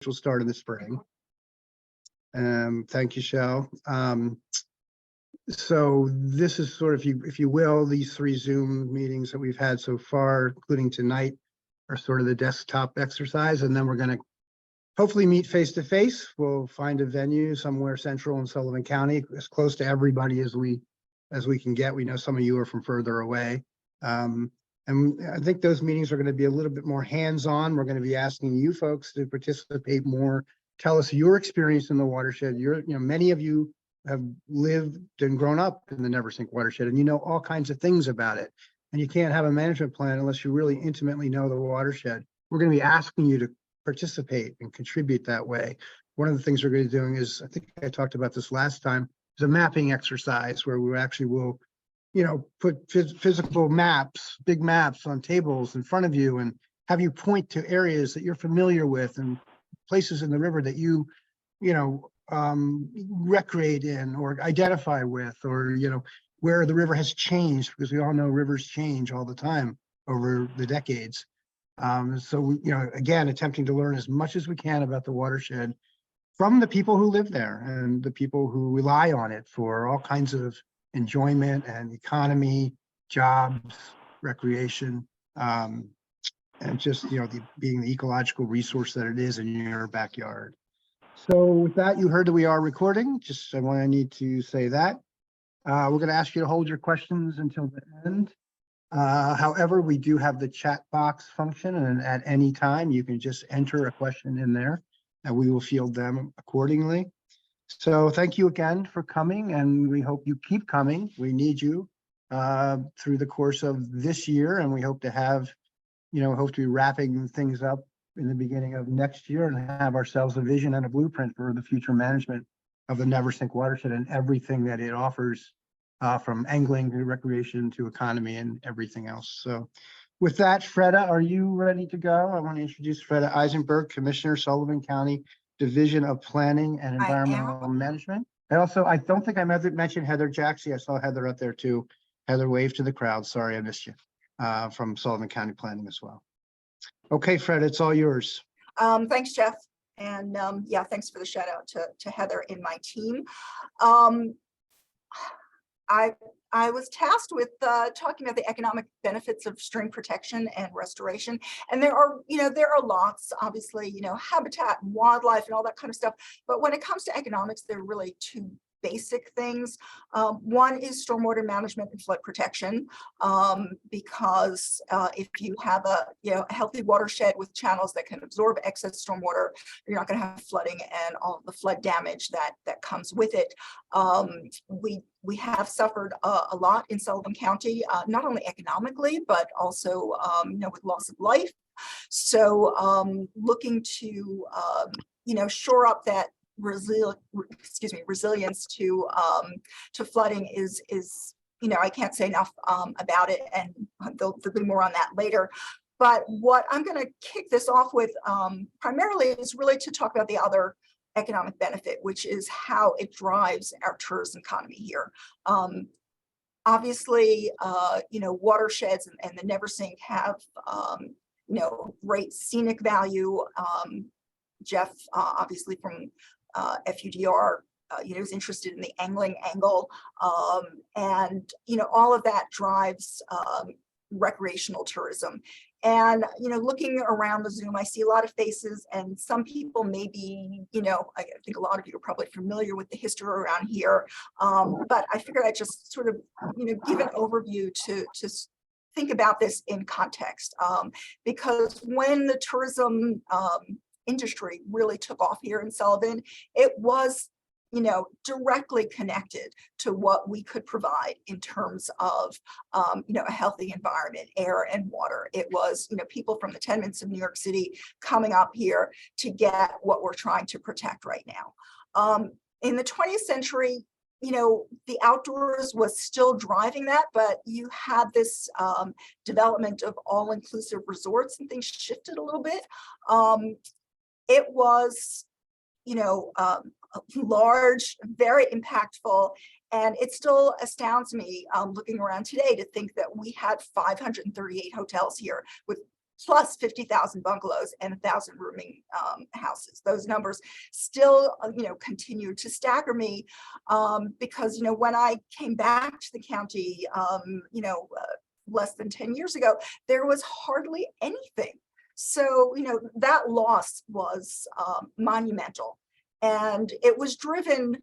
will start in the spring. Thank you, Shell. So this is sort of, if you will, these 3 Zoom meetings that we've had so far, including tonight, are sort of the desktop exercise, and then we're going to hopefully meet face to face. We'll find a venue somewhere central in Sullivan County, as close to everybody as we can get. We know some of you are from further away. And I think those meetings are going to be a little bit more hands-on. We're going to be asking you folks to participate more. Tell us your experience in the watershed. Many of you have lived and grown up in the Never Sink watershed, and you know all kinds of things about it. And you can't have a management plan unless you really intimately know the watershed. We're going to be asking you to participate and contribute that way. One of the things we're going to be doing is, I think I talked about this last time, is a mapping exercise where we actually will, put physical maps, big maps on tables in front of you and have you point to areas that you're familiar with and places in the river that you recreate in or identify with, or, where the river has changed, because we all know rivers change all the time over the decades. So, again, attempting to learn as much as we can about the watershed from the people who live there and the people who rely on it for all kinds of enjoyment and economy, jobs, recreation, and just, being the ecological resource that it is in your backyard. So with that, you heard that we are recording. Just I need to say that. We're going to ask you to hold your questions until the end. However, we do have the chat box function, and at any time you can just enter a question in there and we will field them accordingly. So thank you again for coming, and we hope you keep coming. We need you through the course of this year, and we hope to have, hope to be wrapping things up in the beginning of next year and have ourselves a vision and a blueprint for the future management of the Never Sink watershed and everything that it offers, from angling to recreation to economy and everything else. So with that, Freda, are you ready to go? I want to introduce Freda Eisenberg, Commissioner, Sullivan County Division of Planning and Environmental Management. I don't think I mentioned Heather Jackson. I saw Heather up there too. Heather, wave to the crowd. Sorry, I missed you. From Sullivan County Planning as well. Okay, Fred, it's all yours. Thanks, Jeff. And yeah, thanks for the shout out to Heather and my team. I was tasked with talking about the economic benefits of stream protection and restoration. And there are lots, obviously, habitat and wildlife and all that kind of stuff. But when it comes to economics, there are really 2 basic things. One is stormwater management and flood protection, because if you have a healthy watershed with channels that can absorb excess stormwater, you're not going to have flooding and all of the flood damage that comes with it. We have suffered a lot in Sullivan County, not only economically, but also with loss of life. So looking to shore up that resilience to flooding is I can't say enough about it, and there'll be more on that later. But what I'm going to kick this off with primarily is really to talk about the other economic benefit, which is how it drives our tourism economy here. Obviously, watersheds and the Never Sink have great scenic value. Jeff, obviously from FUDR, is interested in the angling angle, and all of that drives recreational tourism. And looking around the Zoom, I see a lot of faces, and some people maybe, I think a lot of you are probably familiar with the history around here, but I figured I'd just sort of give an overview to think about this in context, because when the tourism industry really took off here in Sullivan, it was directly connected to what we could provide in terms of a healthy environment, air and water. It was people from the tenements of New York City coming up here to get what we're trying to protect right now. In the 20th century, the outdoors was still driving that, but you had this development of all-inclusive resorts, and things shifted a little bit. It was, large, very impactful, and it still astounds me looking around today to think that we had 538 hotels here with plus 50,000 bungalows and 1,000 rooming houses. Those numbers still, continue to stagger me because, when I came back to the county, less than 10 years ago, there was hardly anything. So, that loss was monumental, and it was driven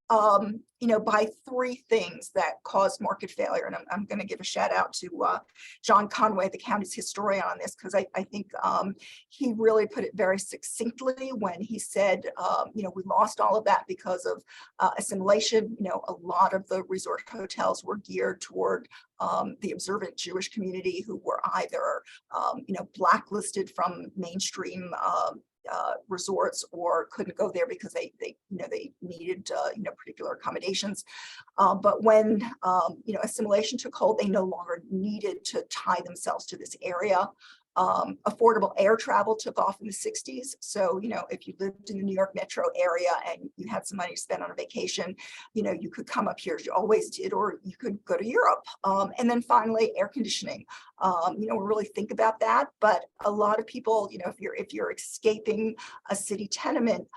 by three things that caused market failure. And I'm going to give a shout out to John Conway, the county's historian, on this, because I think he really put it very succinctly when he said, we lost all of that because of assimilation. A lot of the resort hotels were geared toward the observant Jewish community, who were either, blacklisted from mainstream resorts, or couldn't go there because they needed particular accommodations. But when assimilation took hold, they no longer needed to tie themselves to this area. Affordable air travel took off in the 60s. So, if you lived in the New York metro area and you had some money to spend on a vacation, you could come up here, as you always did, or you could go to Europe. And then finally, air conditioning. We really think about that, but a lot of people, if you're escaping a city tenement,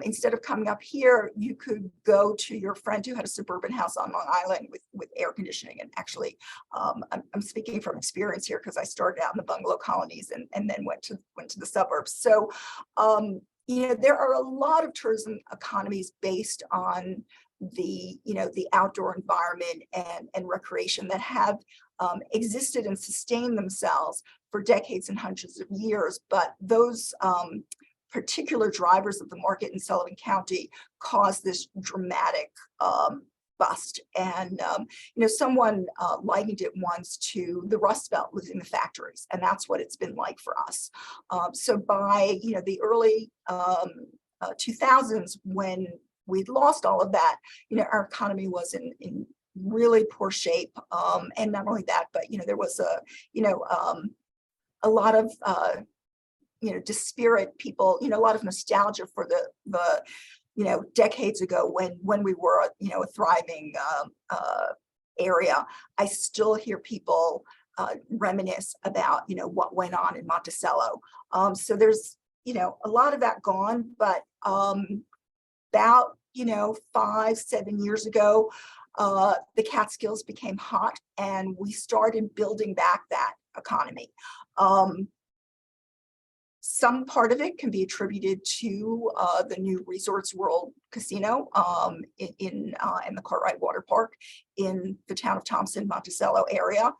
instead of coming up here, you could go to your friend who had a suburban house on Long Island with air conditioning. And actually, I'm speaking from experience here because I started out in the bungalow colonies and then went to the suburbs. So, there are a lot of tourism economies based on the outdoor environment and recreation that have existed and sustained themselves for decades and hundreds of years. But those particular drivers of the market in Sullivan County caused this dramatic bust. And someone likened it once to the Rust Belt losing the factories, and that's what it's been like for us. So by the early 2000s, when we'd lost all of that, our economy was in really poor shape. And not only that, but there was a lot of disparate people, a lot of nostalgia for the decades ago when we were a thriving area. I still hear people reminisce about what went on in Monticello. So there's a lot of that gone, but about 5-7 years ago, the Catskills became hot, and we started building back that economy. Some part of it can be attributed to the new Resorts World Casino in the Cartwright Water Park in the town of Thompson, Monticello area,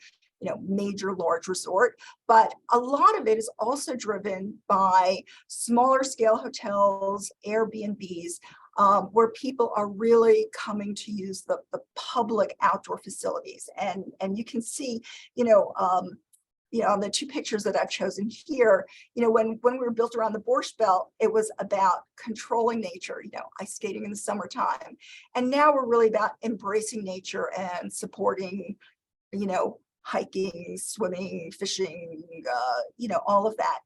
major large resort. But a lot of it is also driven by smaller scale hotels, Airbnbs, where people are really coming to use the public outdoor facilities. And you can see, on the two pictures that I've chosen here, when we were built around the Borscht Belt, it was about controlling nature, ice skating in the summertime. And now we're really about embracing nature and supporting, hiking, swimming, fishing, all of that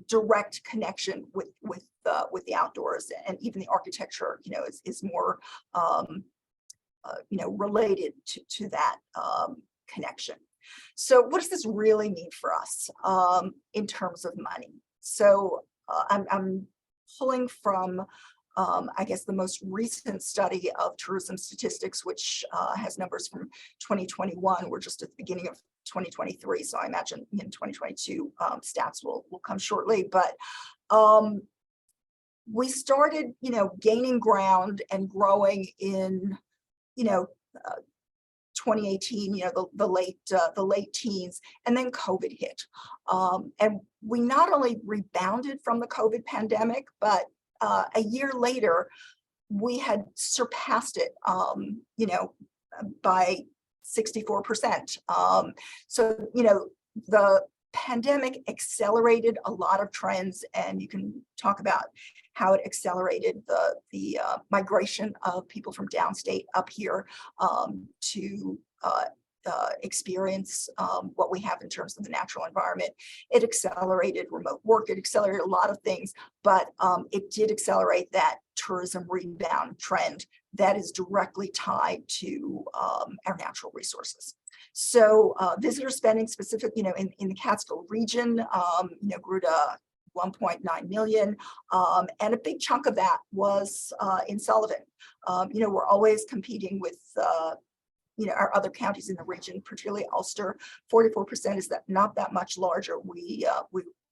direct connection with the outdoors. And even the architecture, is more, related to that connection. So what does this really mean for us in terms of money? So I'm pulling from, I guess, the most recent study of tourism statistics, which has numbers from 2021. We're just at the beginning of 2023, so I imagine in 2022 stats will come shortly. But we started, gaining ground and growing in, 2018, the late teens, and then COVID hit. And we not only rebounded from the COVID pandemic, but a year later, we had surpassed it, by 64%. So, the pandemic accelerated a lot of trends, and you can talk about how it accelerated the migration of people from downstate up here to experience what we have in terms of the natural environment. It accelerated remote work, it accelerated a lot of things, but it did accelerate that tourism rebound trend that is directly tied to our natural resources. So visitor spending specific, in the Catskill region, grew to 1.9 million. And a big chunk of that was in Sullivan. We're always competing with our other counties in the region, particularly Ulster. 44% is not that much larger. We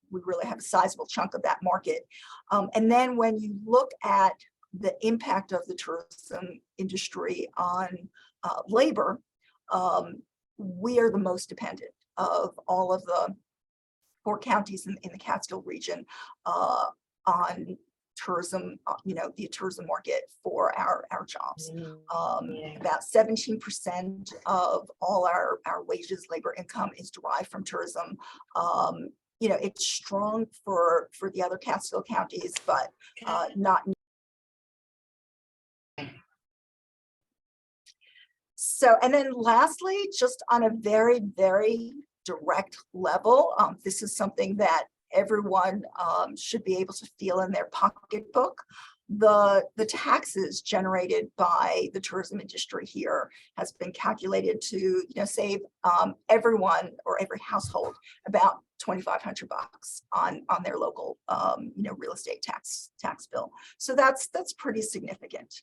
really have a sizable chunk of that market. And then when you look at the impact of the tourism industry on labor, we are the most dependent of all of the 4 counties in the Catskill region on tourism, the tourism market for our jobs. About 17% of all our wages, labor income is derived from tourism. It's strong for the other Catskill counties, but not. So, and then lastly, just on a very, very direct level, this is something that everyone should be able to feel in their pocketbook. The taxes generated by the tourism industry here has been calculated to save everyone or every household about $2,500 on their local real estate tax bill. So that's pretty significant.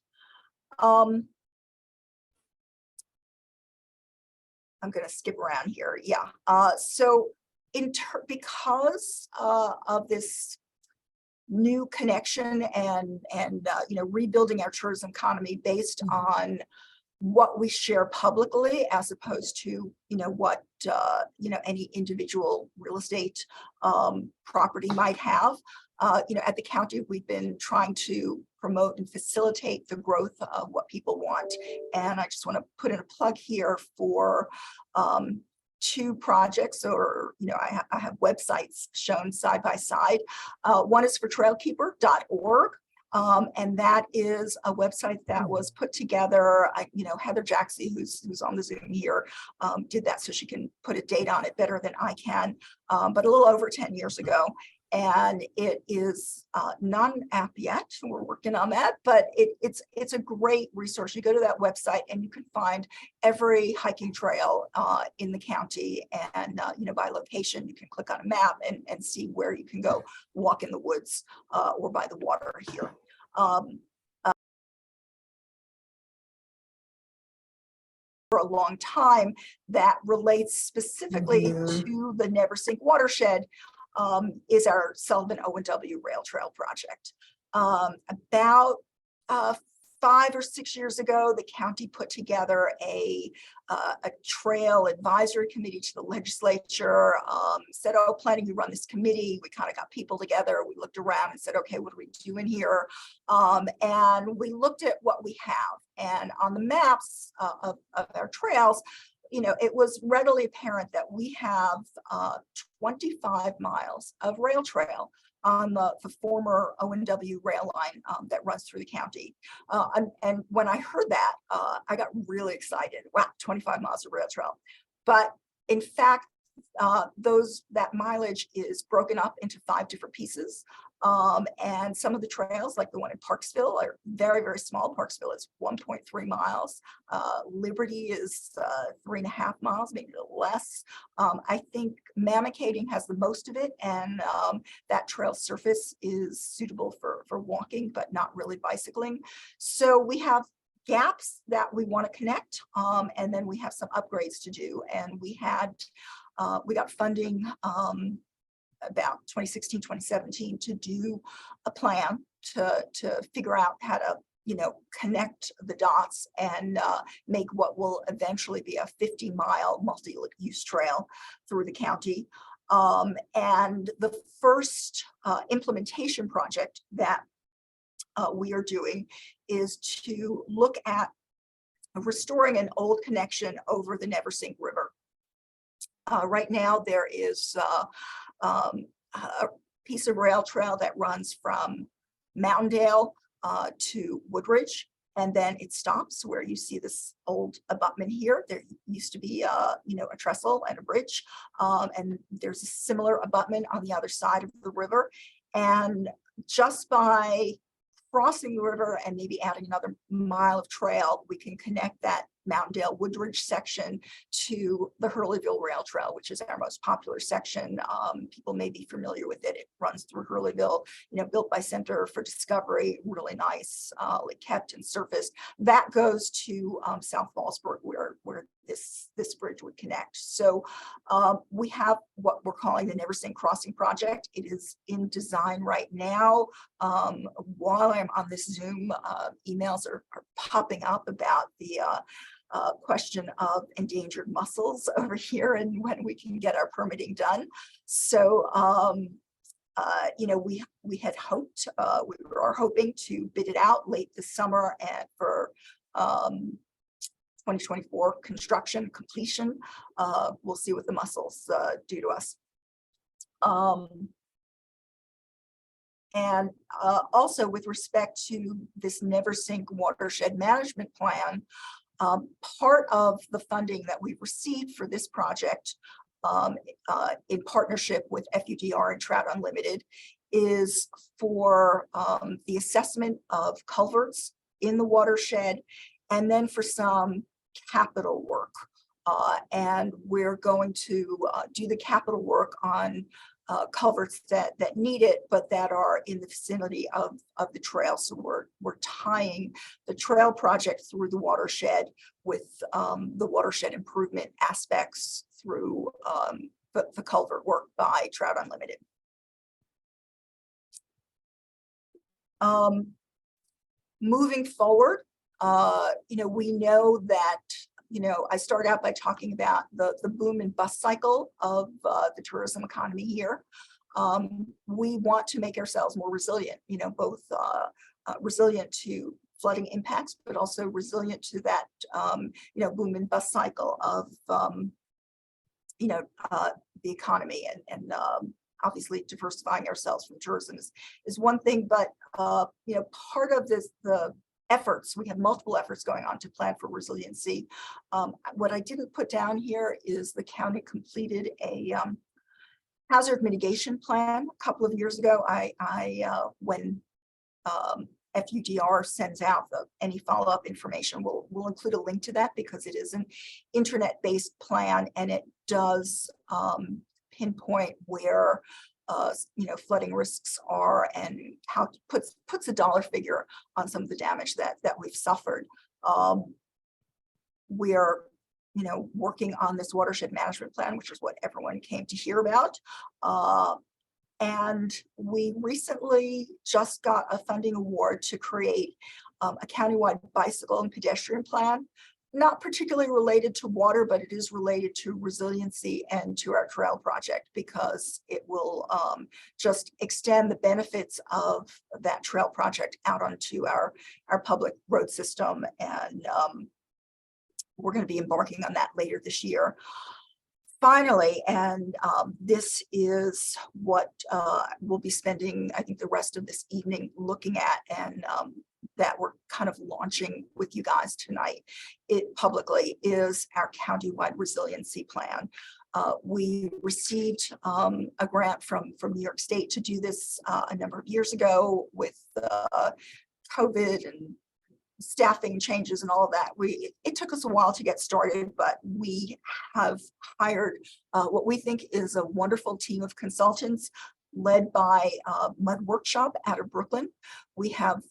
I'm going to skip around here. Yeah. So because of this new connection and rebuilding our tourism economy based on what we share publicly, as opposed to what any individual real estate property might have. At the county, we've been trying to promote and facilitate the growth of what people want. And I just want to put in a plug here for 2 projects, or I have websites shown side by side. One is for trailkeeper.org. And that is a website that was put together. Heather Jackson, who's on the Zoom here, did that so she can put a date on it better than I can, but a little over 10 years ago. And it is not an app yet. We're working on that, but it's a great resource. You go to that website and you can find every hiking trail in the county, and by location, you can click on a map and see where you can go walk in the woods or by the water here. For a long time, that relates specifically to the Never Sink watershed, is our Sullivan O&W Rail Trail project. About 5 or 6 years ago, the county put together a trail advisory committee to the legislature, said, oh, planning, you run this committee. We kind of got people together. We looked around and said, okay, what are we doing here? And we looked at what we have. And on the maps of our trails, it was readily apparent that we have 25 miles of rail trail on the former O&W rail line that runs through the county. And when I heard that, I got really excited. Wow, 25 miles of rail trail. But in fact, that mileage is broken up into 5 different pieces. And some of the trails, like the one in Parksville, are very, very small. Parksville is 1.3 miles. Liberty is 3.5 miles, maybe a little less. I think Mamakating has the most of it, and that trail surface is suitable for walking, but not really bicycling. So we have gaps that we want to connect, and then we have some upgrades to do. And we got funding about 2016, 2017 to do a plan to figure out how to connect the dots and make what will eventually be a 50-mile multi-use trail through the county. And the first implementation project that we are doing is to look at restoring an old connection over the Never Sink River. Right now, there is a piece of rail trail that runs from Mountaindale to Woodridge, and then it stops where you see this old abutment here. There used to be a trestle and a bridge, and there's a similar abutment on the other side of the river. And just by crossing the river and maybe adding another mile of trail, we can connect that Mountaindale Woodridge section to the Hurleyville Rail Trail, which is our most popular section. People may be familiar with it. It runs through Hurleyville, built by Center for Discovery, really nice, kept and surfaced. That goes to South Fallsburg, where this bridge would connect. So we have what we're calling the Never Sink Crossing project. It is in design right now. While I'm on this Zoom, emails are popping up about the question of endangered mussels over here and when we can get our permitting done. So, we had hoped, we are hoping to bid it out late this summer and for 2024 construction completion. We'll see what the mussels do to us. And also with respect to this Never Sink watershed management plan, part of the funding that we've received for this project in partnership with FUDR and Trout Unlimited is for the assessment of culverts in the watershed, and then for some capital work. And we're going to do the capital work on culverts that need it, but that are in the vicinity of the trail. So we're tying the trail project through the watershed with the watershed improvement aspects through the culvert work by Trout Unlimited. Moving forward, we know that I start out by talking about the boom and bust cycle of the tourism economy here. We want to make ourselves more resilient, both resilient to flooding impacts, but also resilient to that, boom and bust cycle of, the economy, and obviously diversifying ourselves from tourism is one thing, but, part of this, the efforts, we have multiple efforts going on to plan for resiliency. What I didn't put down here is the county completed a hazard mitigation plan a couple of years ago. When FUDR sends out any follow-up information, we'll include a link to that because it is an internet-based plan, and it does pinpoint where flooding risks are and how it puts a dollar figure on some of the damage that we've suffered. We're working on this watershed management plan, which is what everyone came to hear about. And we recently just got a funding award to create a countywide bicycle and pedestrian plan, not particularly related to water, but it is related to resiliency and to our trail project, because it will just extend the benefits of that trail project out onto our public road system. And we're going to be embarking on that later this year. Finally, and this is what we'll be spending, I think, the rest of this evening looking at, and that we're kind of launching with you guys tonight, it publicly, is our countywide resiliency plan. We received a grant from New York State to do this a number of years ago. With COVID and staffing changes and all of that, it took us a while to get started, but we have hired what we think is a wonderful team of consultants led by Mud Workshop out of Brooklyn. We have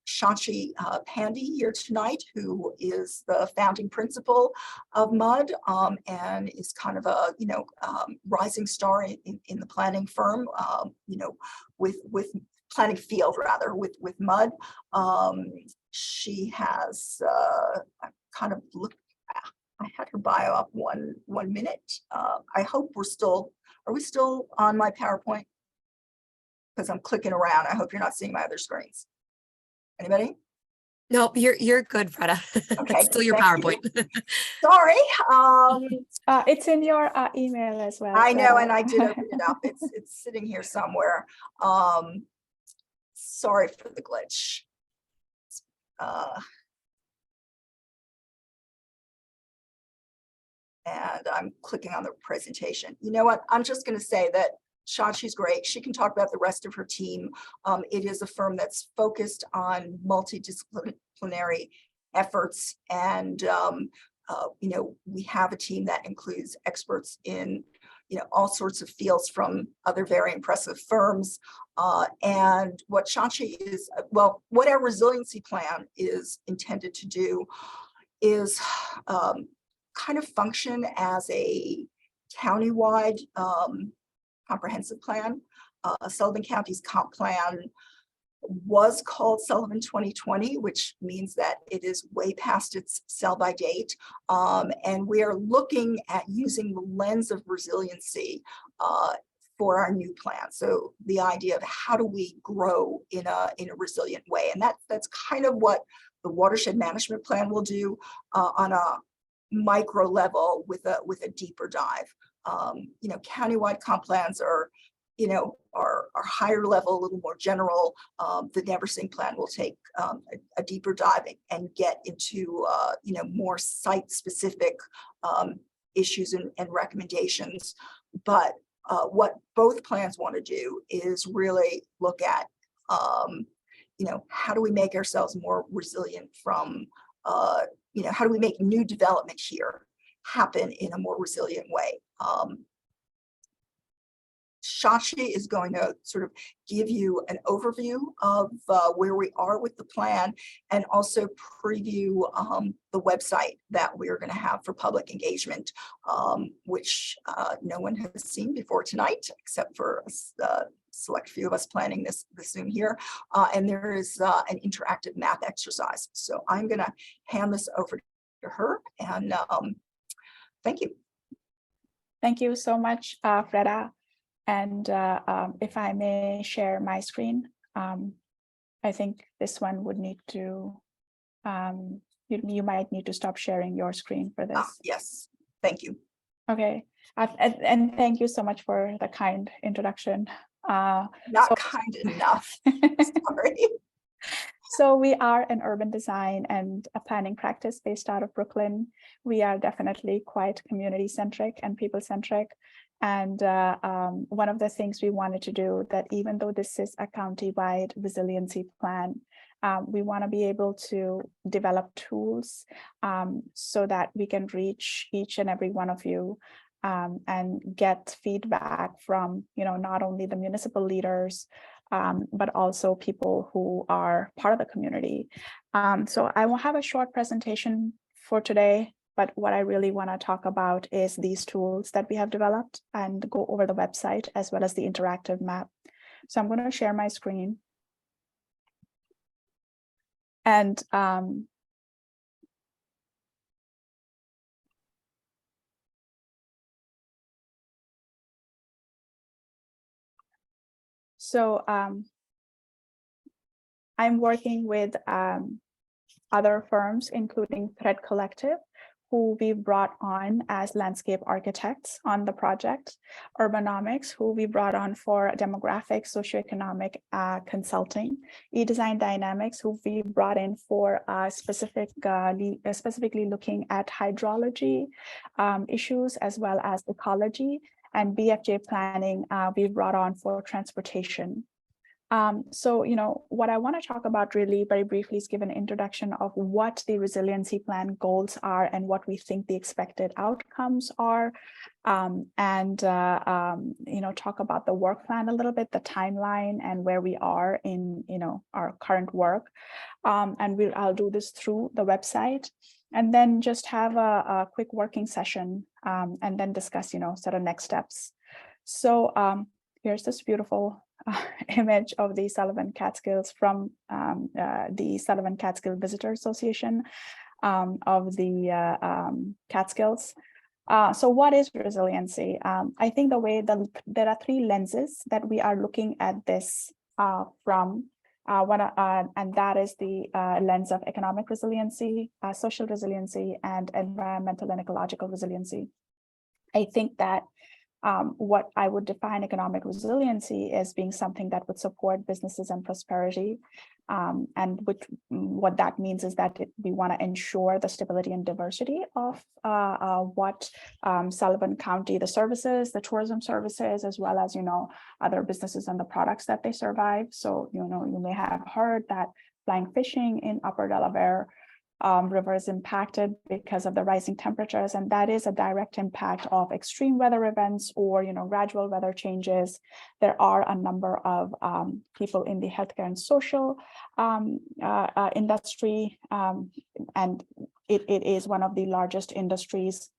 Shanchi Pandy here tonight, who is the founding principal of MUD, and is kind of a rising star in the planning firm, with planning field rather, with MUD. She has I kind of looked, I had her bio up one minute. I hope are we still on my PowerPoint? Because I'm clicking around. I hope you're not seeing my other screens. Anybody? Nope, you're good, Freda. Okay, It's still your thank PowerPoint. you. Sorry. It's in your email as well. I know, so- and I did open it up. It's sitting here somewhere. Sorry for the glitch. And I'm clicking on the presentation. You know what? I'm just going to say that Shachi's great. She can talk about the rest of her team. It is a firm that's focused on multidisciplinary efforts. And, you know, we have a team that includes experts in, you know, all sorts of fields from other very impressive firms. And what Shachi is, well, what our resiliency plan is intended to do is kind of function as a countywide comprehensive plan. Sullivan County's comp plan was called Sullivan 2020, which means that it is way past its sell-by date. And we are looking at using the lens of resiliency for our new plan. So the idea of how do we grow in a resilient way, and that's kind of what the watershed management plan will do on a micro level with a deeper dive. You know, countywide comp plans are, you know, are higher level, a little more general. The Never Sink plan will take a deeper dive and get into, you know, more site specific issues and recommendations. But what both plans want to do is really look at, you know, how do we make ourselves more resilient from, you know, how do we make new development here happen in a more resilient way? Shachi is going to sort of give you an overview of where we are with the plan, and also preview the website that we're going to have for public engagement, which no one has seen before tonight, except for a select few of us planning this Zoom here. And there is an interactive math exercise. So I'm going to hand this over to her, and thank you. Thank you so much, Freda. And if I may share my screen, I think this one would need to, you might need to stop sharing your screen for this. Yes, thank you. Okay, and thank you so much for the kind introduction. Not kind enough, sorry. So we are an urban design and a planning practice based out of Brooklyn. We are definitely quite community-centric and people-centric. And one of the things we wanted to do, that even though this is a county-wide resiliency plan, we want to be able to develop tools so that we can reach each and every one of you and get feedback from, you know, not only the municipal leaders, but also people who are part of the community. So I will have a short presentation for today, but what I really want to talk about is these tools that we have developed and go over the website as well as the interactive map. So I'm going to share my screen. And so I'm working with other firms, including Thread Collective, who we brought on as landscape architects on the project, Urbanomics, who we brought on for demographic, socioeconomic consulting, eDesign Dynamics, who we brought in for specifically looking at hydrology issues as well as ecology, and BFJ Planning we brought on for transportation. So, you know, what I want to talk about really very briefly is give an introduction of what the resiliency plan goals are and what we think the expected outcomes are, and you know, talk about the work plan a little bit, the timeline, and where we are in, you know, our current work. And I'll do this through the website, and then just have a quick working session, and then discuss, you know, sort of next steps. So here's this beautiful image of the Sullivan Catskills from the Sullivan Catskill Visitor Association of the Catskills. So what is resiliency? I think the way there are three lenses that we are looking at this from, and that is the lens of economic resiliency, social resiliency, and environmental and ecological resiliency. I think that what I would define economic resiliency as being something that would support businesses and prosperity, And what that means is that we want to ensure the stability and diversity of what Sullivan County, the services, the tourism services, as well as, other businesses and the products that they survive. So, you may have heard that flying fishing in Upper Delaware River is impacted because of the rising temperatures, and that is a direct impact of extreme weather events or gradual weather changes. There are a number of people in the healthcare and social industry, and it is one of the largest industries,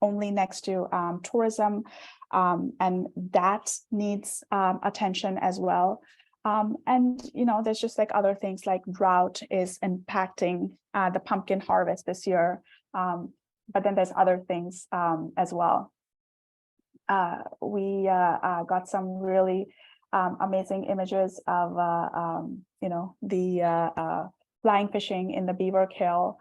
only next to tourism, and that needs attention as well. And there's just like other things like drought is impacting the pumpkin harvest this year, but then there's other things as well. We got some really amazing images of the flying fishing in the Beaver Kill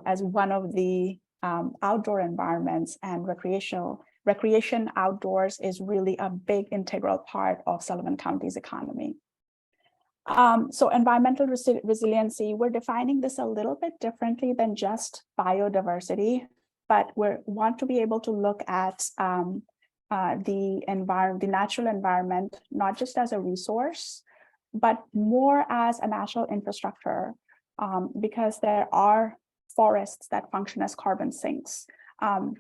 as one of the outdoor environments, and recreation outdoors is really a big integral part of Sullivan County's economy. So environmental resiliency, we're defining this a little bit differently than just biodiversity, but we want to be able to look at the natural environment, not just as a resource, but more as a natural infrastructure, because there are forests that function as carbon sinks.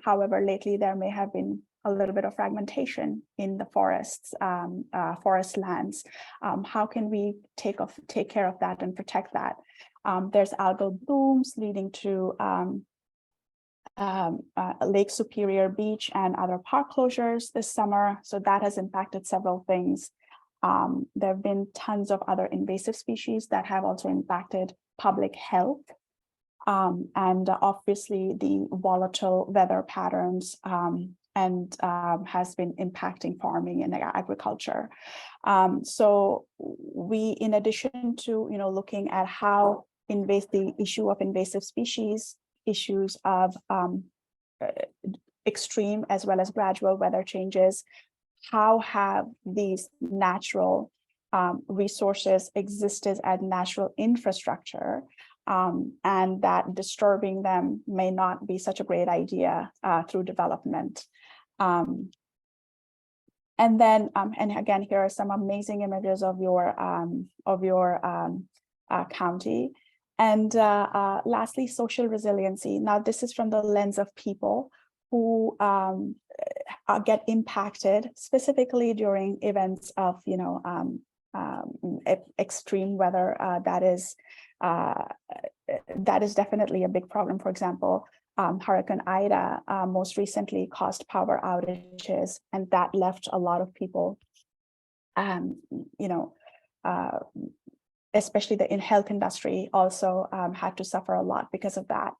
However, lately there may have been a little bit of fragmentation in the forests, forest lands. How can we take care of that and protect that? There's algal blooms leading to Lake Superior Beach and other park closures this summer. So that has impacted several things. There have been tons of other invasive species that have also impacted public health. And obviously the volatile weather patterns and has been impacting farming and agriculture. So we, in addition to looking at how the issue of invasive species, issues of extreme as well as gradual weather changes, how have these natural resources existed as natural infrastructure, and that disturbing them may not be such a great idea through development. And then, and again, here are some amazing images of your county. And lastly, social resiliency. Now, this is from the lens of people who get impacted specifically during events of, extreme weather. That is definitely a big problem. For example, Hurricane Ida most recently caused power outages, and that left a lot of people, especially the health industry also had to suffer a lot because of that.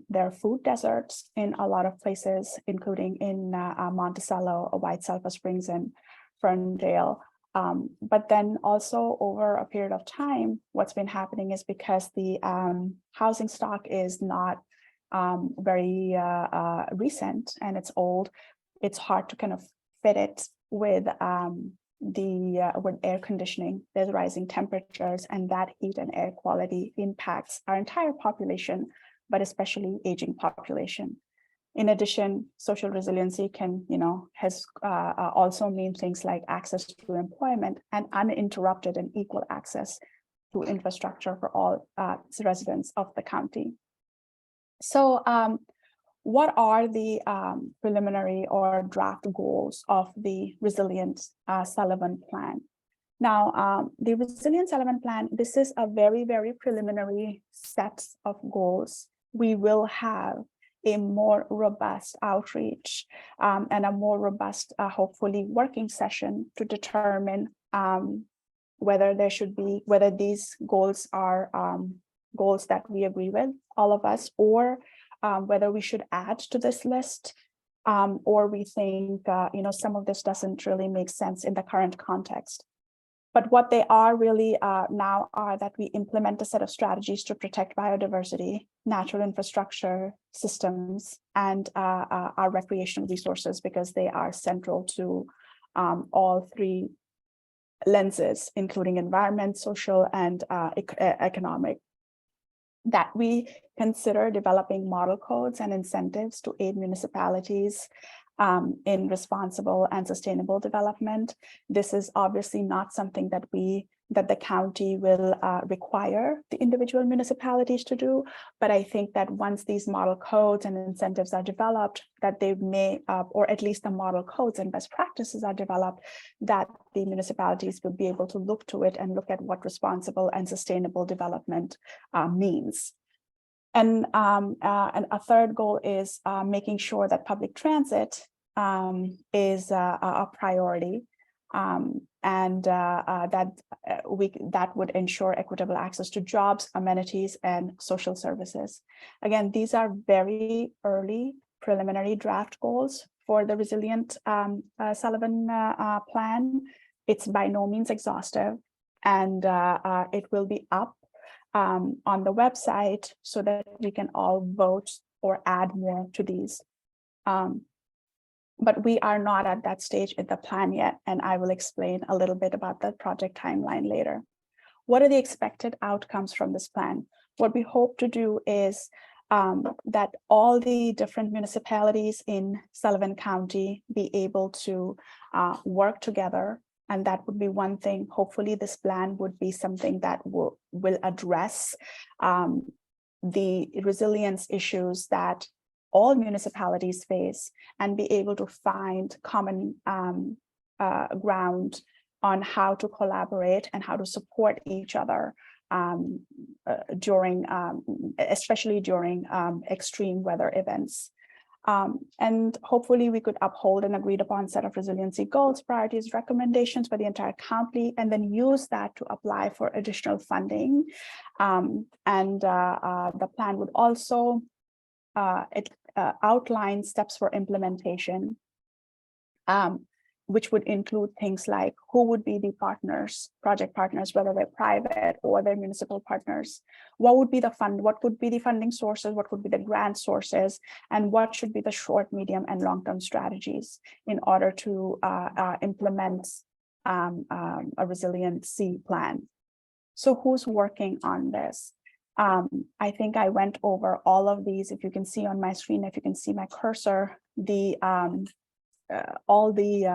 There are food deserts in a lot of places, including in Monticello, White Sulphur Springs, and Ferndale. But then also over a period of time, what's been happening is because the housing stock is not very recent and it's old, it's hard to kind of fit it with with air conditioning. There's rising temperatures, and that heat and air quality impacts our entire population, but especially aging population. In addition, social resiliency has also mean things like access to employment and uninterrupted and equal access to infrastructure for all residents of the county. So what are the preliminary or draft goals of the Resilient Sullivan Plan? Now, the Resilient Sullivan Plan, this is a very, very preliminary set of goals. We will have a more robust outreach and a more robust, hopefully, working session to determine whether these goals are goals that we agree with, all of us, or whether we should add to this list, or we think some of this doesn't really make sense in the current context. But what they are really now are that we implement a set of strategies to protect biodiversity, natural infrastructure systems, and our recreational resources, because they are central to all three lenses, including environment, social, and economic, that we consider developing model codes and incentives to aid municipalities in responsible and sustainable development. This is obviously not something that the county will require the individual municipalities to do, but I think that once these model codes and incentives are developed, that they may, or at least the model codes and best practices are developed, that the municipalities will be able to look to it and look at what responsible and sustainable development means. And a third goal is making sure that public transit is a priority, and that would ensure equitable access to jobs, amenities, and social services. Again, these are very early preliminary draft goals for the Resilient Sullivan plan. It's by no means exhaustive, and it will be up on the website so that we can all vote or add more to these. But we are not at that stage in the plan yet, and I will explain a little bit about the project timeline later. What are the expected outcomes from this plan? What we hope to do is that all the different municipalities in Sullivan County be able to work together. And that would be one thing. Hopefully this plan would be something that will address the resilience issues that all municipalities face, and be able to find common ground on how to collaborate and how to support each other during, especially during extreme weather events. And hopefully we could uphold an agreed upon set of resiliency goals, priorities, recommendations for the entire county, and then use that to apply for additional funding. The plan would also outline steps for implementation, which would include things like who would be the partners, project partners, whether they're private or they're municipal partners. What would be the funding sources, what would be the grant sources, and what should be the short, medium, and long-term strategies in order to implement a resiliency plan. So who's working on this? I think I went over all of these. If you can see on my screen, if you can see my cursor, all the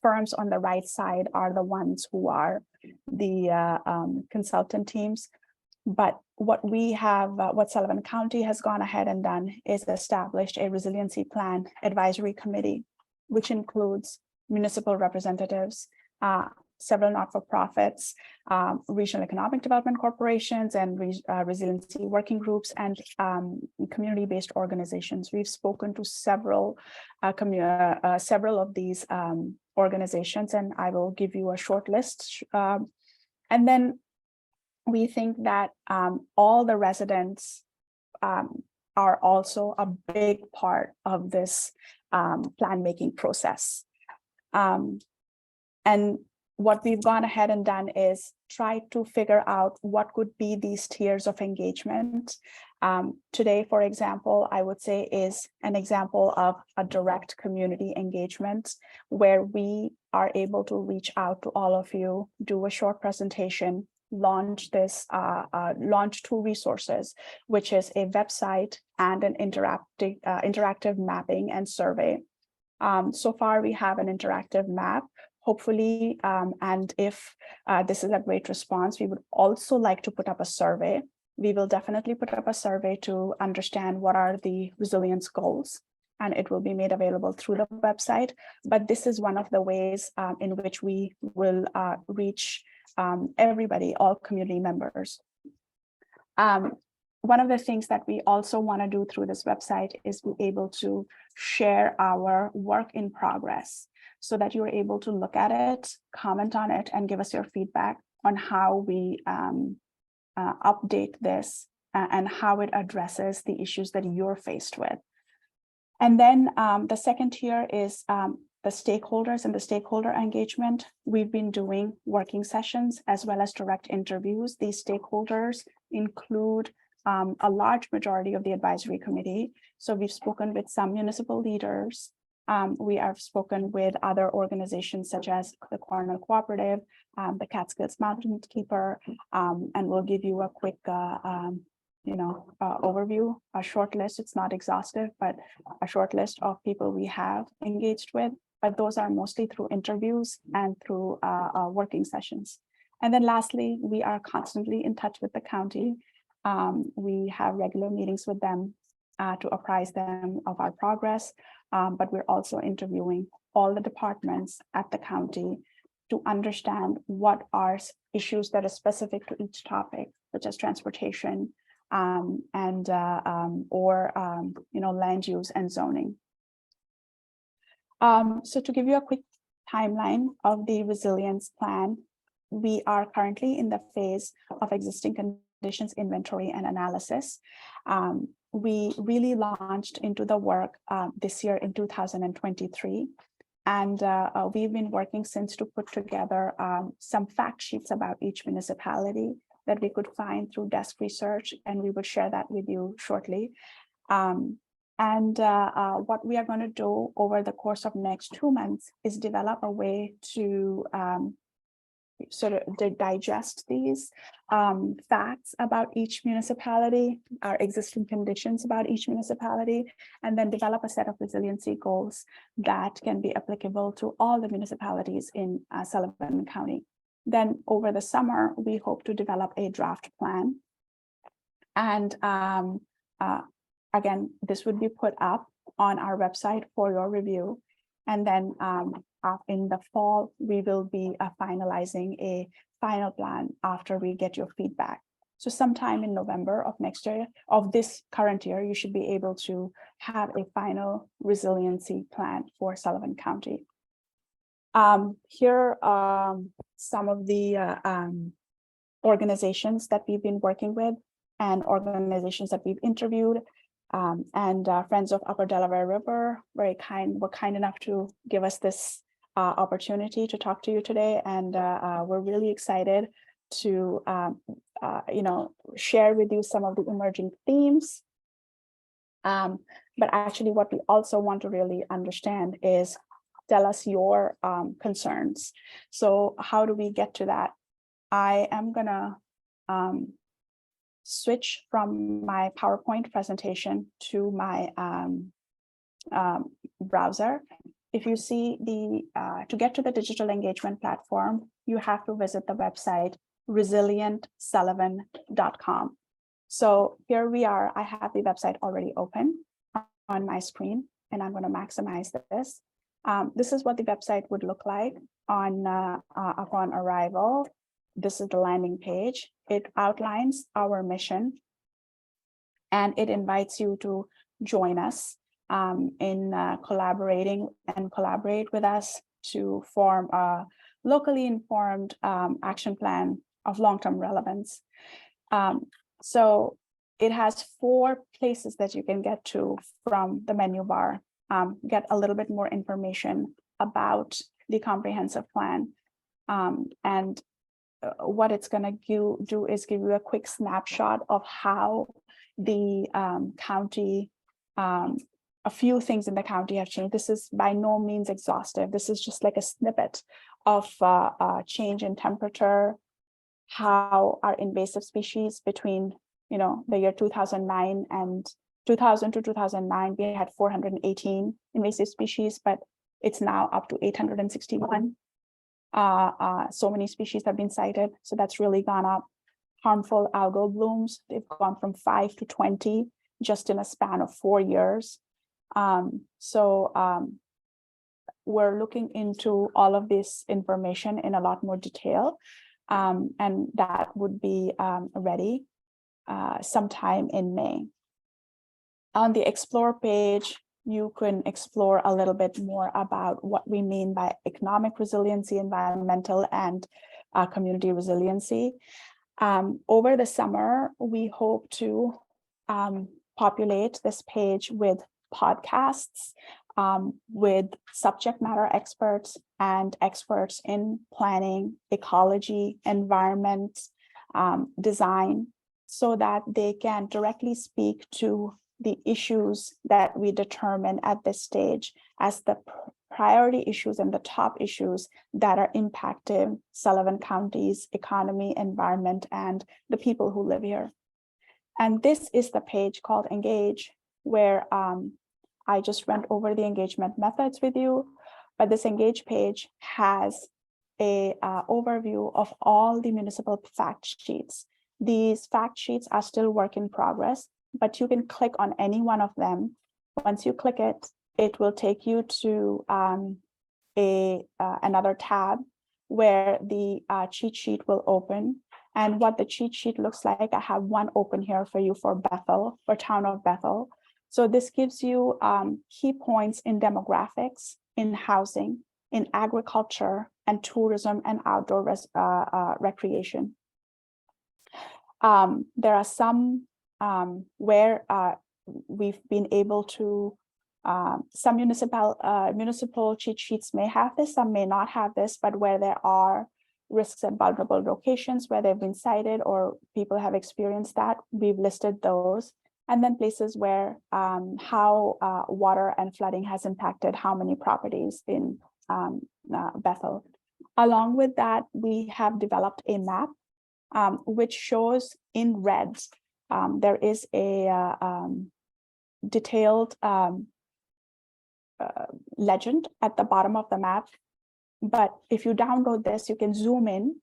firms on the right side are the ones who are the consultant teams. But what we have, what Sullivan County has gone ahead and done is established a resiliency plan advisory committee, which includes municipal representatives, several not-for-profits, regional economic development corporations, and resiliency working groups, and community-based organizations. We've spoken to several of these organizations, and I will give you a short list. And then we think that all the residents are also a big part of this plan-making process. And what we've gone ahead and done is try to figure out what could be these tiers of engagement. Today, for example, I would say is an example of a direct community engagement where we are able to reach out to all of you, do a short presentation, launch two resources, which is a website and an interactive mapping and survey. So far, we have an interactive map. Hopefully, and if this is a great response, we would also like to put up a survey. We will definitely put up a survey to understand what are the resilience goals, and it will be made available through the website. But this is one of the ways in which we will reach everybody, all community members. One of the things that we also want to do through this website is be able to share our work in progress, so that you're able to look at it, comment on it, and give us your feedback on how we update this and how it addresses the issues that you're faced with. And then the second tier is the stakeholders and the stakeholder engagement. We've been doing working sessions as well as direct interviews. These stakeholders include a large majority of the advisory committee. So we've spoken with some municipal leaders, We have spoken with other organizations such as the Cornell Cooperative, the Catskills Mountain Keeper, and we'll give you a quick overview, a short list. It's not exhaustive, but a short list of people we have engaged with, but those are mostly through interviews and through working sessions. And then lastly, we are constantly in touch with the county. We have regular meetings with them to apprise them of our progress, but we're also interviewing all the departments at the county to understand what are issues that are specific to each topic, such as transportation, land use and zoning. So to give you a quick timeline of the resilience plan, we are currently in the phase of existing conditions inventory and analysis. We really launched into the work this year in 2023. And we've been working since to put together some fact sheets about each municipality that we could find through desk research, and we will share that with you shortly. What we are going to do over the course of next 2 months is develop a way to sort of digest these facts about each municipality, our existing conditions about each municipality, and then develop a set of resiliency goals that can be applicable to all the municipalities in Sullivan County. Then over the summer, we hope to develop a draft plan. And again, this would be put up on our website for your review. And then in the fall, we will be finalizing a final plan after we get your feedback. So sometime in November of next year, of this current year, you should be able to have a final resiliency plan for Sullivan County. Here are some of the organizations that we've been working with and organizations that we've interviewed. Friends of Upper Delaware River were kind enough to give us this opportunity to talk to you today, and we're really excited to share with you some of the emerging themes. But actually, what we also want to really understand is tell us your concerns. So how do we get to that? I am gonna switch from my PowerPoint presentation to my browser. If you see to get to the digital engagement platform, you have to visit the website resilientsullivan.com. So here we are. I have the website already open on my screen, and I'm going to maximize this. This is what the website would look like upon arrival. This is the landing page. It outlines our mission, and it invites you to join us in collaborate with us to form a locally informed action plan of long-term relevance. So it has 4 places that you can get to from the menu bar. Get a little bit more information about the comprehensive plan, and what it's going to do is give you a quick snapshot of how the county, a few things in the county have changed. This is by no means exhaustive. This is just like a snippet of change in temperature, how our invasive species between the year 2009 and 2000 to 2009, we had 418 invasive species, but it's now up to 861. So many species have been cited, so that's really gone up. Harmful algal blooms, they've gone from 5 to 20 just in a span of 4 years. We're looking into all of this information in a lot more detail, and that would be ready sometime in May. On the Explore page, you can explore a little bit more about what we mean by economic resiliency, environmental, and community resiliency. Over the summer, we hope to populate this page with podcasts with subject matter experts and experts in planning, ecology, environment, design, so that they can directly speak to the issues that we determine at this stage as the priority issues and the top issues that are impacting Sullivan County's economy, environment, and the people who live here. And this is the page called Engage, where I just went over the engagement methods with you, but this Engage page has a overview of all the municipal fact sheets. These fact sheets are still work in progress, but you can click on any one of them. Once you click it, it will take you to another tab where the cheat sheet will open. And what the cheat sheet looks like, I have one open here for you for Bethel, for town of Bethel. So this gives you key points in demographics, in housing, in agriculture, and tourism and outdoor recreation. There are some where we've been able to, some municipal cheat sheets may have this, some may not have this, but where there are risks and vulnerable locations where they've been cited or people have experienced that, we've listed those. And then places where how water and flooding has impacted how many properties in Bethel. Along with that, we have developed a map which shows in red. There is a detailed legend at the bottom of the map. But if you download this, you can zoom in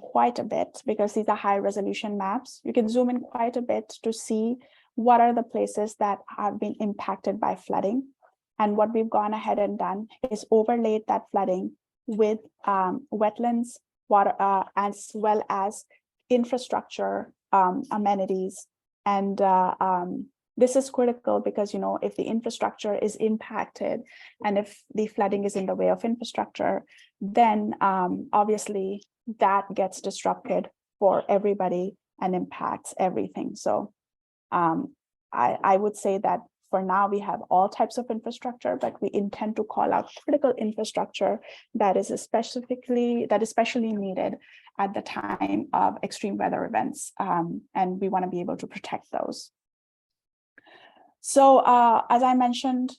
quite a bit because these are high resolution maps. You can zoom in quite a bit to see what are the places that have been impacted by flooding. And what we've gone ahead and done is overlaid that flooding with wetlands, water, as well as infrastructure, amenities. And this is critical because, you know, if the infrastructure is impacted and if the flooding is in the way of infrastructure, then obviously that gets disrupted for everybody and impacts everything. So I would say that for now we have all types of infrastructure, but we intend to call out critical infrastructure that is especially needed at the time of extreme weather events, and we want to be able to protect those. So as I mentioned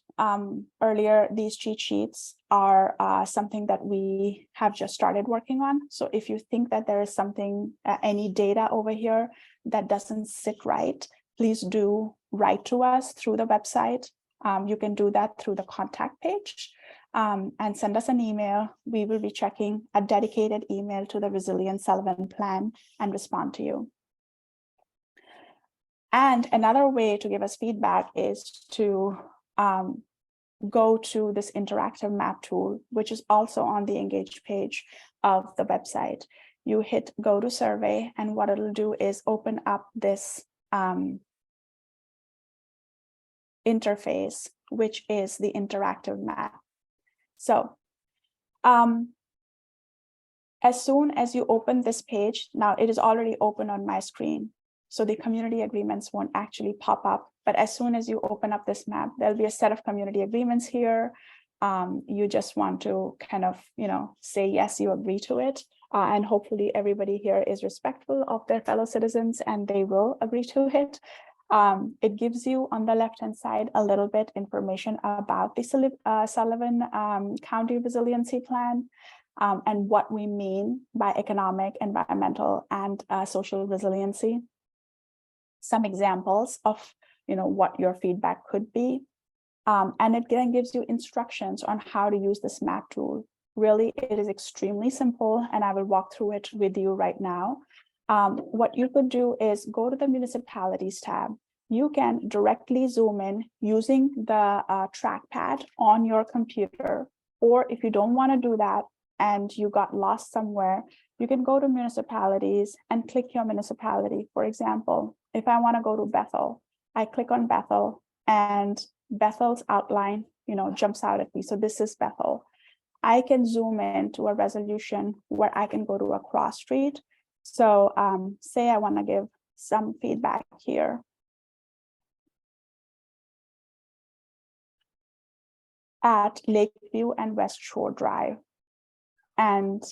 earlier, these cheat sheets are something that we have just started working on. So if you think that there is something, any data over here that doesn't sit right, please do write to us through the website. You can do that through the contact page and send us an email. We will be checking a dedicated email to the Resilient Sullivan Plan and respond to you. And another way to give us feedback is to go to this interactive map tool, which is also on the Engage page of the website. You hit go to survey, and what it'll do is open up this interface, which is the interactive map. So as soon as you open this page, now it is already open on my screen, so the community agreements won't actually pop up. But as soon as you open up this map, there'll be a set of community agreements here. You just want to kind of, you know, say, yes, you agree to it. And hopefully everybody here is respectful of their fellow citizens and they will agree to it. It gives you on the left-hand side a little bit information about the Sullivan County Resiliency Plan and what we mean by economic, environmental, and social resiliency. Some examples of, you know, what your feedback could be. And it then gives you instructions on how to use this map tool. Really, it is extremely simple, and I will walk through it with you right now. What you could do is go to the municipalities tab. You can directly zoom in using the trackpad on your computer, or if you don't want to do that and you got lost somewhere, you can go to municipalities and click your municipality. For example, if I want to go to Bethel, I click on Bethel and Bethel's outline, you know, jumps out at me. So this is Bethel. I can zoom in to a resolution where I can go to a cross street. So say I want to give some feedback here. At Lakeview and West Shore Drive. And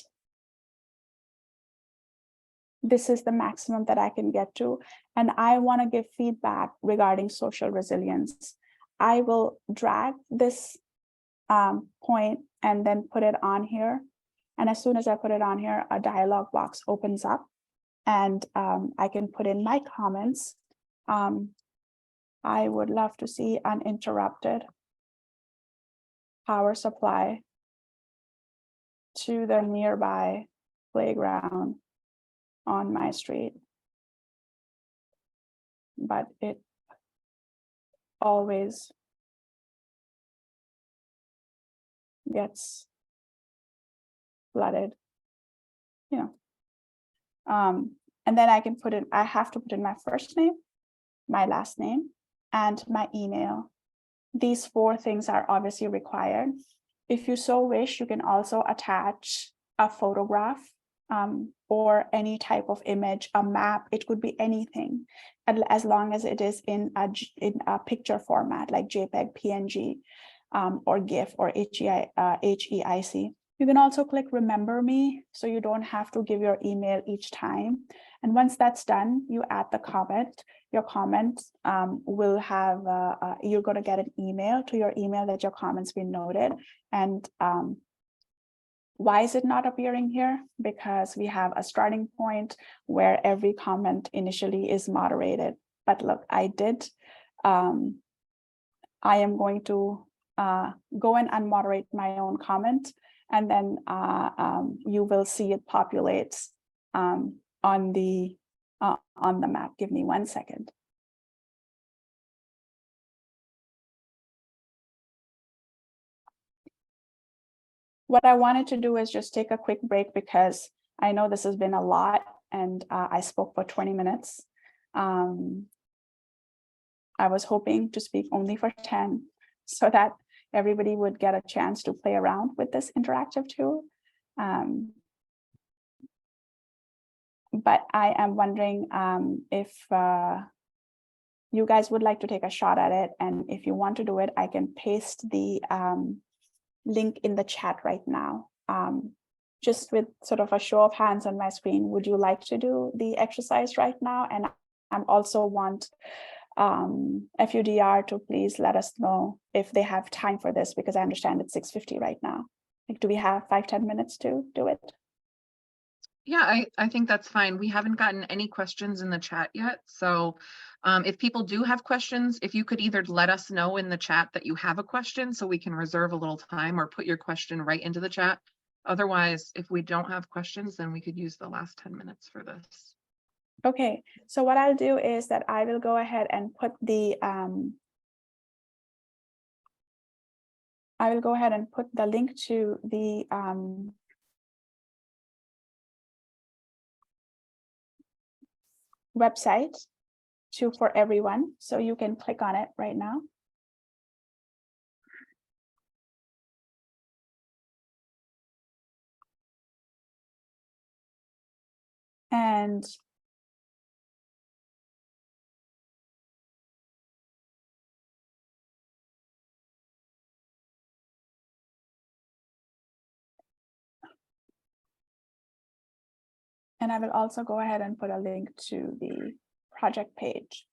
this is the maximum that I can get to, and I want to give feedback regarding social resilience. I will drag this point and then put it on here. And as soon as I put it on here, a dialog box opens up, and I can put in my comments. I would love to see uninterrupted power supply to the nearby playground on my street. But it always gets flooded, you know. And then I can put in, I have to put in my first name, my last name, and my email. These 4 things are obviously required. If you so wish, you can also attach a photograph or any type of image, a map. It could be anything, as long as it is in a picture format like JPEG, PNG, or GIF or HEIC. You can also click remember me, so you don't have to give your email each time. And once that's done, you add the comment. Your comment will have, you're going to get an email to your email that your comment's been noted. And why is it not appearing here? Because we have a starting point where every comment initially is moderated. But look, I did. I am going to go and unmoderate my own comment, and then you will see it populates on the map. Give me 1 second. What I wanted to do is just take a quick break, because I know this has been a lot, and I spoke for 20 minutes. I was hoping to speak only for 10, so that everybody would get a chance to play around with this interactive tool. But I am wondering if you guys would like to take a shot at it. And if you want to do it, I can paste the link in the chat right now. Just with sort of a show of hands on my screen, would you like to do the exercise right now? And I also want FUDR to please let us know if they have time for this, because I understand it's 6:50 right now. Like, do we have 5-10 minutes to do it? Yeah, I think that's fine. We haven't gotten any questions in the chat yet. So if people do have questions, if you could either let us know in the chat that you have a question so we can reserve a little time, or put your question right into the chat. Otherwise, if we don't have questions, then we could use the last 10 minutes for this. Okay, so what I'll do is that I will go ahead and put the link to the website for everyone, so you can click on it right now. And I will also go ahead and put a link to the project page.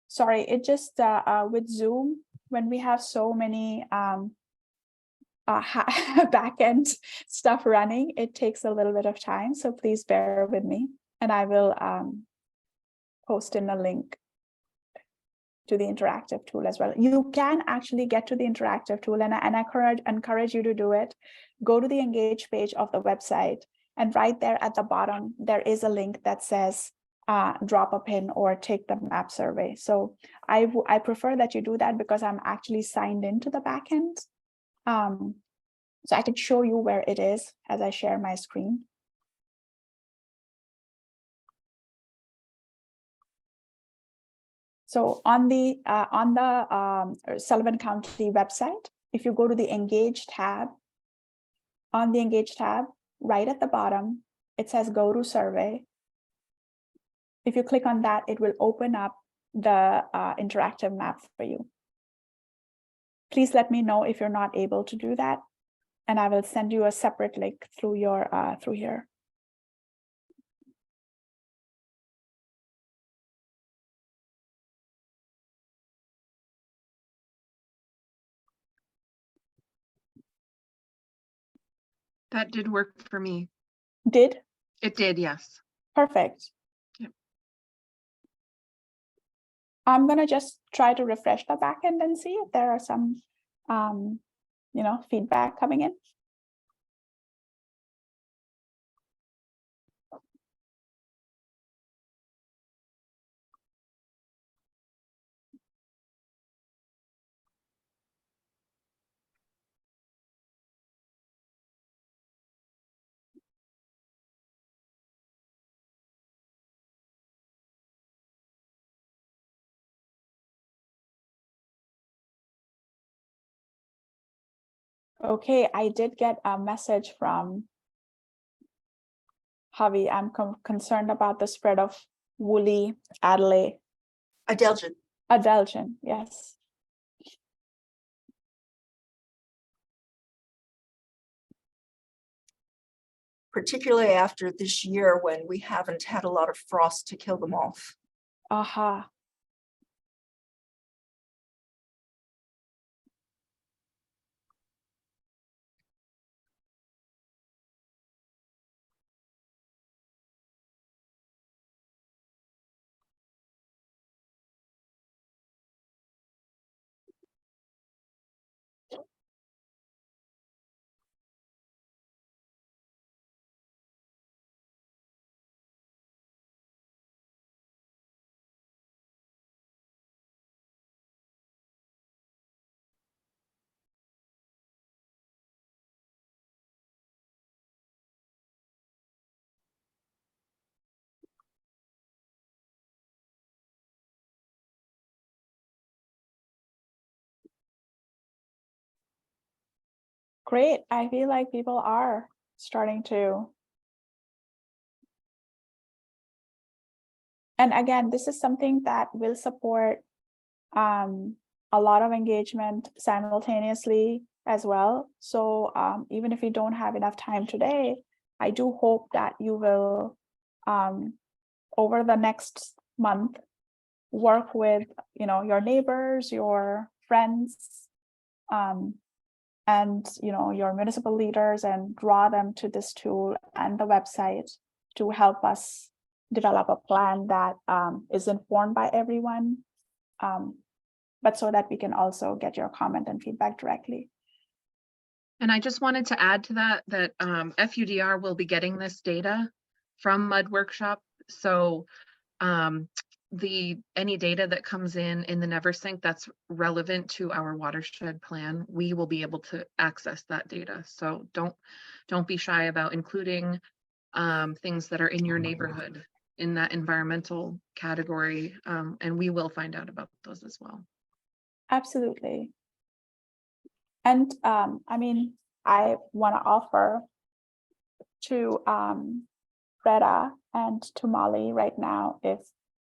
Sorry, it just with Zoom, when we have so many backend stuff running, it takes a little bit of time. So please bear with me, and I will post in a link to the interactive tool as well. You can actually get to the interactive tool, and I encourage you to do it. Go to the Engage page of the website, and right there at the bottom, there is a link that says drop a pin or take the map survey. So I prefer that you do that, because I'm actually signed into the backend. So I can show you where it is as I share my screen. So on the Sullivan County website, if you go to the Engage tab, on the Engage tab, right at the bottom, it says Go to Survey. If you click on that, it will open up the interactive map for you. Please let me know if you're not able to do that, and I will send you a separate link through your through here. That did work for me. Did? It did, yes. Perfect. Yep. I'm gonna just try to refresh the backend and see if there are some, feedback coming in. Okay, I did get a message from Javi. I'm concerned about the spread of woolly Adelaide adelgin. Yes. particularly after this year when we haven't had a lot of frost to kill them off. Aha. Great. I feel like people are starting to. And again, this is something that will support a lot of engagement simultaneously as well. So even if you don't have enough time today, I do hope that you will, over the next month, work with your neighbors, your friends, and your municipal leaders, and draw them to this tool and the website to help us develop a plan that is informed by everyone, but so that we can also get your comment and feedback directly. And I just wanted to add to that FUDR will be getting this data from Mud Workshop. So any data that comes in the NeverSync that's relevant to our watershed plan, we will be able to access that data. So don't be shy about including things that are in your neighborhood in that environmental category, and we will find out about those as well. Absolutely. And I mean, I want to offer to Greta and to Molly right now, if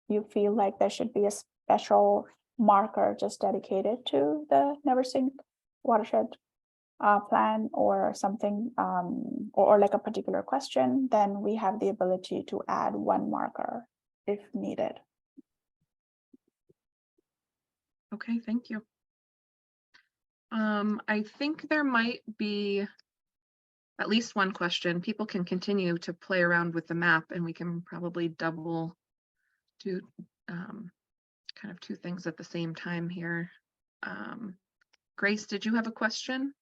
you feel like there should be a special marker just dedicated to the NeverSync watershed plan or something, or like a particular question, then we have the ability to add one marker if needed. Okay, thank you. I think there might be at least one question. People can continue to play around with the map, and we can probably double do kind of two things at the same time here. Grace, did you have a question?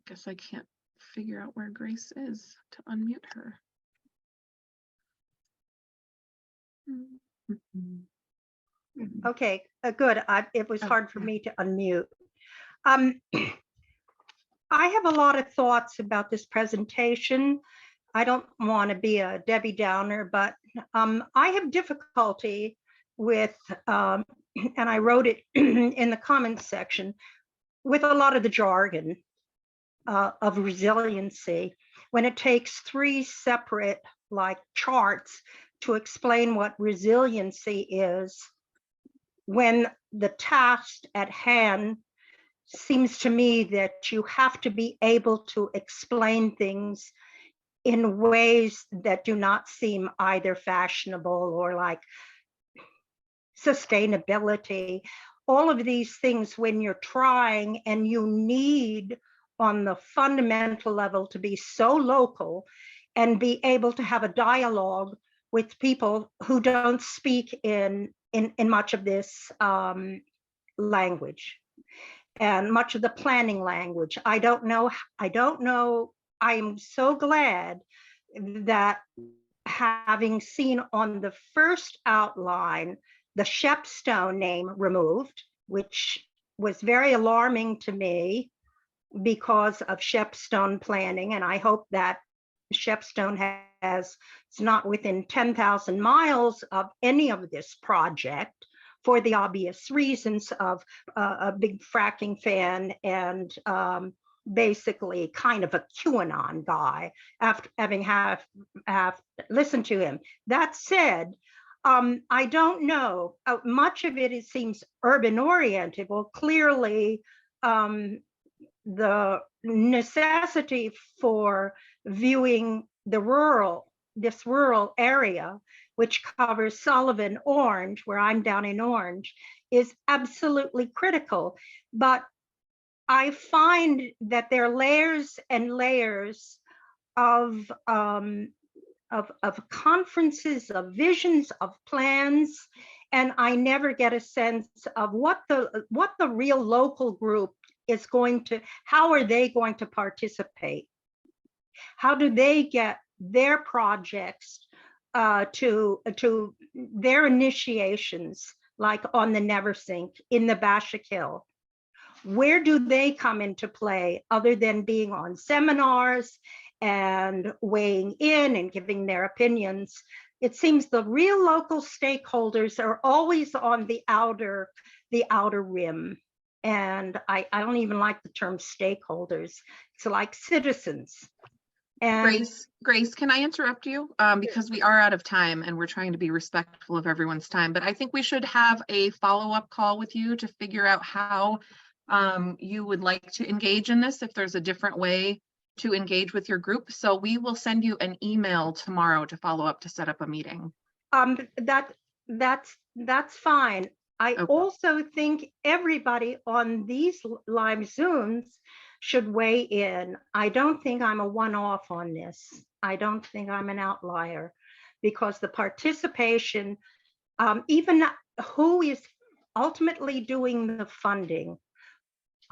Guess I can't figure out where Grace is to unmute her. Okay, good. It was Oh, hard for yeah. me to unmute. I have a lot of thoughts about this presentation. I don't want to be a Debbie Downer, but I have difficulty with, and I wrote it in the comments section, with a lot of the jargon of resiliency, when it takes three separate charts to explain what resiliency is, when the task at hand seems to me that you have to be able to explain things in ways that do not seem either fashionable or like sustainability, all of these things when you're trying, and you need on the fundamental level to be so local and be able to have a dialogue with people who don't speak in much of this language and much of the planning language. I don't know. I'm so glad that, having seen on the first outline the Shepstone name removed, which was very alarming to me because of Shepstone planning, and I hope that Shepstone it's not within 10,000 miles of any of this project, for the obvious reasons of a big fracking fan and basically kind of a QAnon guy, after having listened to him. That said, I don't know, much of it seems urban oriented. Well, clearly the necessity for viewing this rural area, which covers Sullivan, Orange, where I'm down in Orange, is absolutely critical. But I find that there are layers and layers of conferences, of visions, of plans, and I never get a sense of what the real local group is going to, how are they going to participate? How do they get their projects to their initiations, like on the Neversink, in the Bashakil? Where do they come into play other than being on seminars and weighing in and giving their opinions? It seems the real local stakeholders are always on the outer rim. And I don't even like the term stakeholders. It's like citizens. And Grace, can I interrupt you? Because we are out of time and we're trying to be respectful of everyone's time, but I think we should have a follow-up call with you to figure out how you would like to engage in this, if there's a different way to engage with your group. So we will send you an email tomorrow to follow up, to set up a meeting. That's fine. I Okay. also think everybody on these live Zooms should weigh in. I don't think I'm a one-off on this. I don't think I'm an outlier, because the participation, even who is ultimately doing the funding,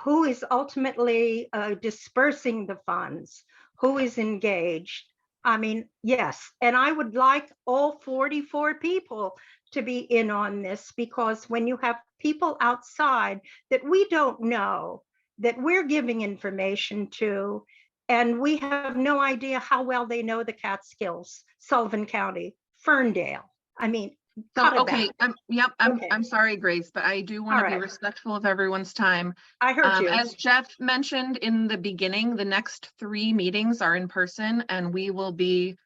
who is ultimately dispersing the funds, who is engaged. I mean, yes, and I would like all 44 people to be in on this, because when you have people outside that we don't know, that we're giving information to, and we have no idea how well they know the Catskills, Sullivan County, Ferndale. I mean, Okay, yep, Okay. I'm sorry, Grace, but I do want All to be right. respectful of everyone's time. I heard you. As Jeff mentioned in the beginning, the next 3 meetings are in person, and we will be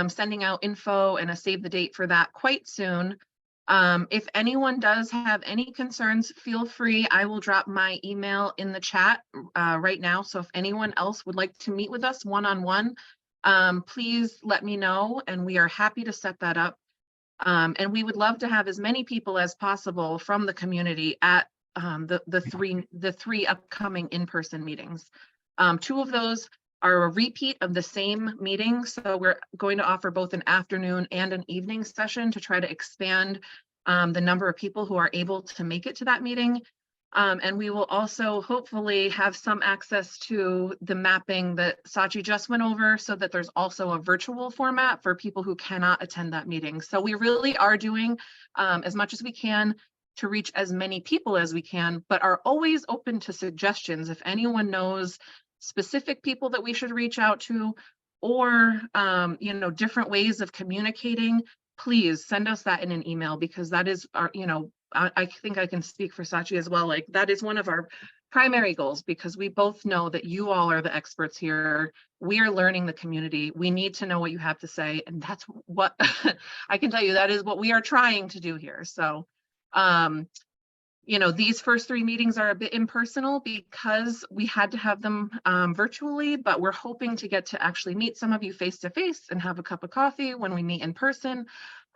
sending out info and a save the date for that quite soon. If anyone does have any concerns, feel free. I will drop my email in the chat right now. So if anyone else would like to meet with us one-on-one, please let me know, and we are happy to set that up. And we would love to have as many people as possible from the community at the three upcoming in-person meetings. 2 of those are a repeat of the same meeting, so we're going to offer both an afternoon and an evening session to try to expand the number of people who are able to make it to that meeting. And we will also hopefully have some access to the mapping that Sachi just went over, so that there's also a virtual format for people who cannot attend that meeting. So we really are doing as much as we can to reach as many people as we can, but are always open to suggestions. If anyone knows specific people that we should reach out to, or different ways of communicating, please send us that in an email, because that is our, I think I can speak for Sachi as well. Like, that is one of our primary goals, because we both know that you all are the experts here. We are learning the community. We need to know what you have to say. And that's what I can tell you, that is what we are trying to do here. So, these first 3 meetings are a bit impersonal because we had to have them virtually, but we're hoping to get to actually meet some of you face to face and have a cup of coffee when we meet in person.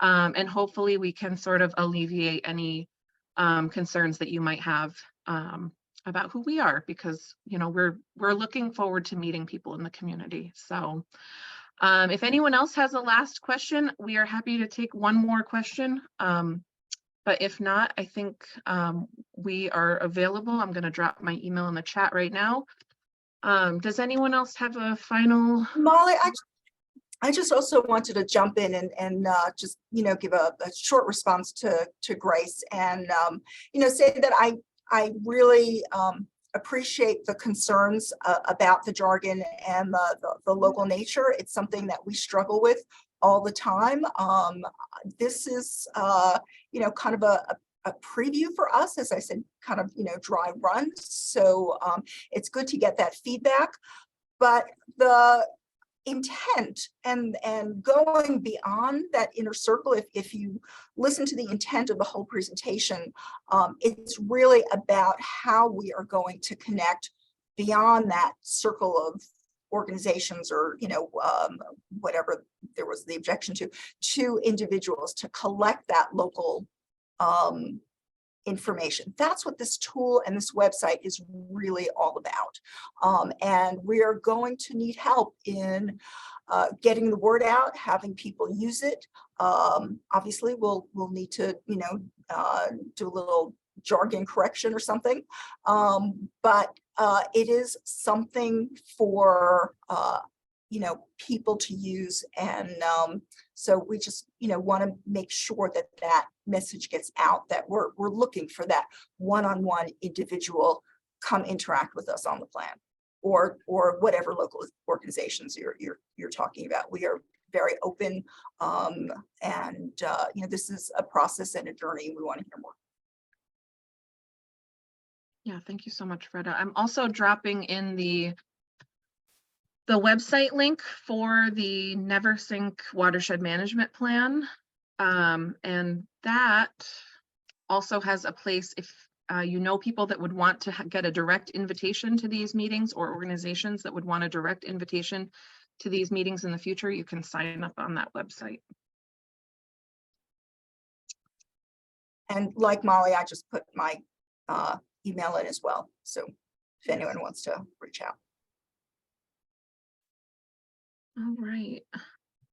And hopefully we can sort of alleviate any concerns that you might have about who we are, because, you know, we're looking forward to meeting people in the community. So if anyone else has a last question, we are happy to take one more question. But if not, I think we are available. I'm going to drop my email in the chat right now. Does anyone else have a final? Molly, I just also wanted to jump in and just, you know, give a short response to Grace, and, you know, say that I really appreciate the concerns about the jargon and the local nature. It's something that we struggle with all the time. This is, you know, kind of a preview for us, as I said, kind of, you know, dry run. So it's good to get that feedback, but the intent and going beyond that inner circle, if you listen to the intent of the whole presentation, it's really about how we are going to connect beyond that circle of organizations, or, you know, whatever there was the objection to individuals, to collect that local information. That's what this tool and this website is really all about. And we are going to need help in getting the word out, having people use it. Obviously, we'll need to, you know, do a little jargon correction or something. But it is something for you know, people to use, and so we just, you know, want to make sure that that message gets out, that we're looking for that one-on-one individual, come interact with us on the plan, or whatever local organizations you're talking about. We are very open, and you know, this is a process and a journey. We want to hear more. Yeah, thank you so much, Freda. I'm also dropping in the website link for the Never Sink Watershed Management Plan. And that also has a place if you know people that would want to get a direct invitation to these meetings, or organizations that would want a direct invitation to these meetings in the future, you can sign up on that website. And like Molly, I just put my email in as well. So if anyone wants to reach out. All right.